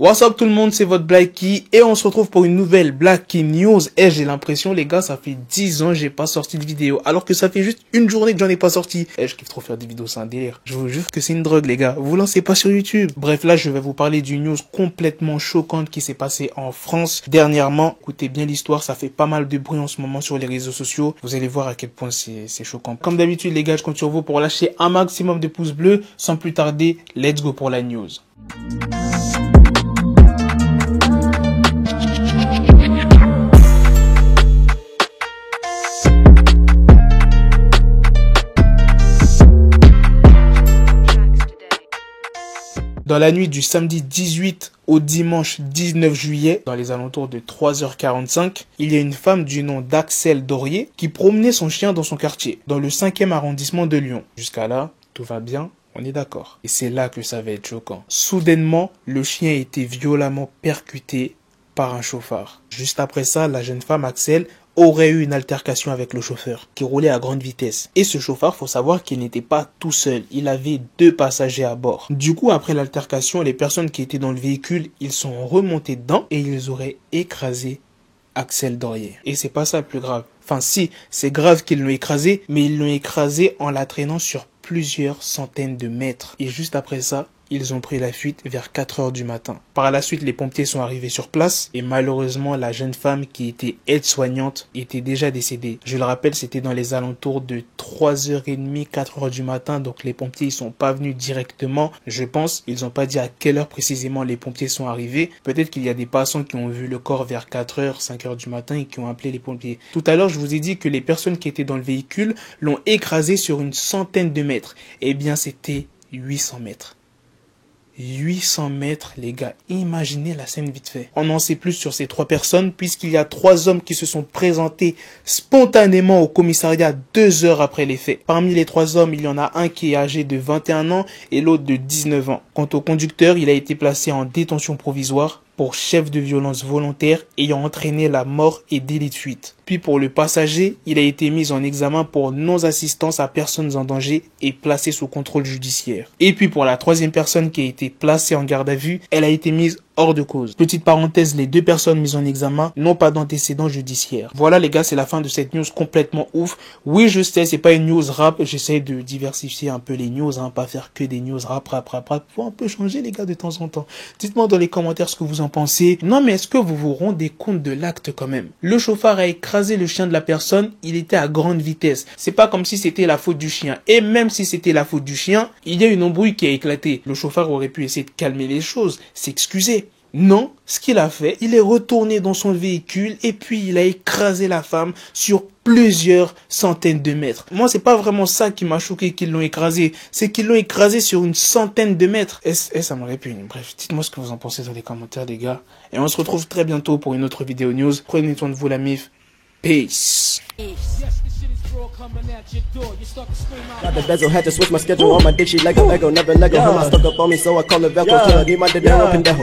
What's up tout le monde, c'est votre Blacky et on se retrouve pour une nouvelle Blacky News. Et j'ai l'impression les gars, ça fait 10 ans que j'ai pas sorti de vidéo, alors que ça fait juste une journée que j'en ai pas sorti. Et je kiffe trop faire des vidéos, c'est un délire. Je vous jure que c'est une drogue les gars, vous lancez pas sur YouTube. Bref, là je vais vous parler d'une news complètement choquante qui s'est passée en France dernièrement. Écoutez bien l'histoire, ça fait pas mal de bruit en ce moment sur les réseaux sociaux. Vous allez voir à quel point c'est choquant. Comme d'habitude les gars, je compte sur vous pour lâcher un maximum de pouces bleus. Sans plus tarder, let's go pour la news. Dans la nuit du samedi 18 au dimanche 19 juillet, dans les alentours de 3h45, il y a une femme du nom d'Axel Dorier qui promenait son chien dans son quartier, dans le 5e arrondissement de Lyon. Jusqu'à là, tout va bien, on est d'accord. Et c'est là que ça va être choquant. Soudainement, le chien a été violemment percuté par un chauffard. Juste après ça, la jeune femme Axel aurait eu une altercation avec le chauffeur qui roulait à grande vitesse. Et ce chauffard, faut savoir qu'il n'était pas tout seul. Il avait 2 passagers à bord. Du coup, après l'altercation, les personnes qui étaient dans le véhicule, ils sont remontés dedans et ils auraient écrasé Axel Dorier. Et c'est pas ça le plus grave. Enfin si, c'est grave qu'ils l'ont écrasé, mais ils l'ont écrasé en la traînant sur plusieurs centaines de mètres. Et juste après ça, ils ont pris la fuite vers 4h du matin. Par la suite, les pompiers sont arrivés sur place et malheureusement, la jeune femme qui était aide-soignante était déjà décédée. Je le rappelle, c'était dans les alentours de 3h30, 4h du matin. Donc les pompiers, ils sont pas venus directement. Je pense, ils ont pas dit à quelle heure précisément les pompiers sont arrivés. Peut-être qu'il y a des passants qui ont vu le corps vers 4h, 5h du matin et qui ont appelé les pompiers. Tout à l'heure, je vous ai dit que les personnes qui étaient dans le véhicule l'ont écrasé sur une centaine de mètres. Eh bien, c'était 800 mètres. 800 mètres, les gars. Imaginez la scène vite fait. On en sait plus sur ces 3 personnes puisqu'il y a 3 hommes qui se sont présentés spontanément au commissariat 2 heures après les faits. Parmi les 3 hommes, il y en a un qui est âgé de 21 ans et l'autre de 19 ans. Quant au conducteur, il a été placé en détention provisoire pour chef de violence volontaire ayant entraîné la mort et délit de fuite. Puis pour le passager, il a été mis en examen pour non-assistance à personnes en danger et placé sous contrôle judiciaire. Et puis pour la 3e personne qui a été placée en garde à vue, elle a été mise hors de cause. Petite parenthèse, les 2 personnes mises en examen n'ont pas d'antécédents judiciaires. Voilà les gars, c'est la fin de cette news complètement ouf. Oui, je sais, c'est pas une news rap, j'essaie de diversifier un peu les news, pas faire que des news rap. Faut un peu changer les gars de temps en temps. Dites-moi dans les commentaires ce que vous en pensez. Non mais est-ce que vous vous rendez compte de l'acte quand même? Le chauffard a écrasé le chien de la personne, il était à grande vitesse. C'est pas comme si c'était la faute du chien. Et même si c'était la faute du chien, il y a une embrouille qui a éclaté. Le chauffard aurait pu essayer de calmer les choses, s'excuser. Non, ce qu'il a fait, il est retourné dans son véhicule et puis il a écrasé la femme sur plusieurs centaines de mètres. Moi, c'est pas vraiment ça qui m'a choqué qu'ils l'ont écrasé, c'est qu'ils l'ont écrasé sur une centaine de mètres. Et ça me répugne. Bref, dites-moi ce que vous en pensez dans les commentaires, les gars. Et on se retrouve très bientôt pour une autre vidéo news. Prenez soin de vous, la mif. Peace. Got the bezel, had to switch my schedule. On my dick, she like a Lego, never Lego. Her stuck up on me, so I call it Velcro. Killer, need my dinero pendejo.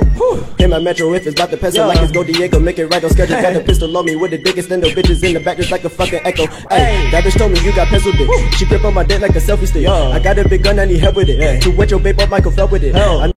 Hit my metro if it's about to peso, like it's Go Diego. Make it right on schedule. Got the pistol on me with the biggest endo. Bitches in the back just like a fucking echo. Hey, that bitch told me you got pencil dick. She grip on my dick like a selfie stick. I got a big gun, I need help with it. To wet your babe up, Michael fell with it.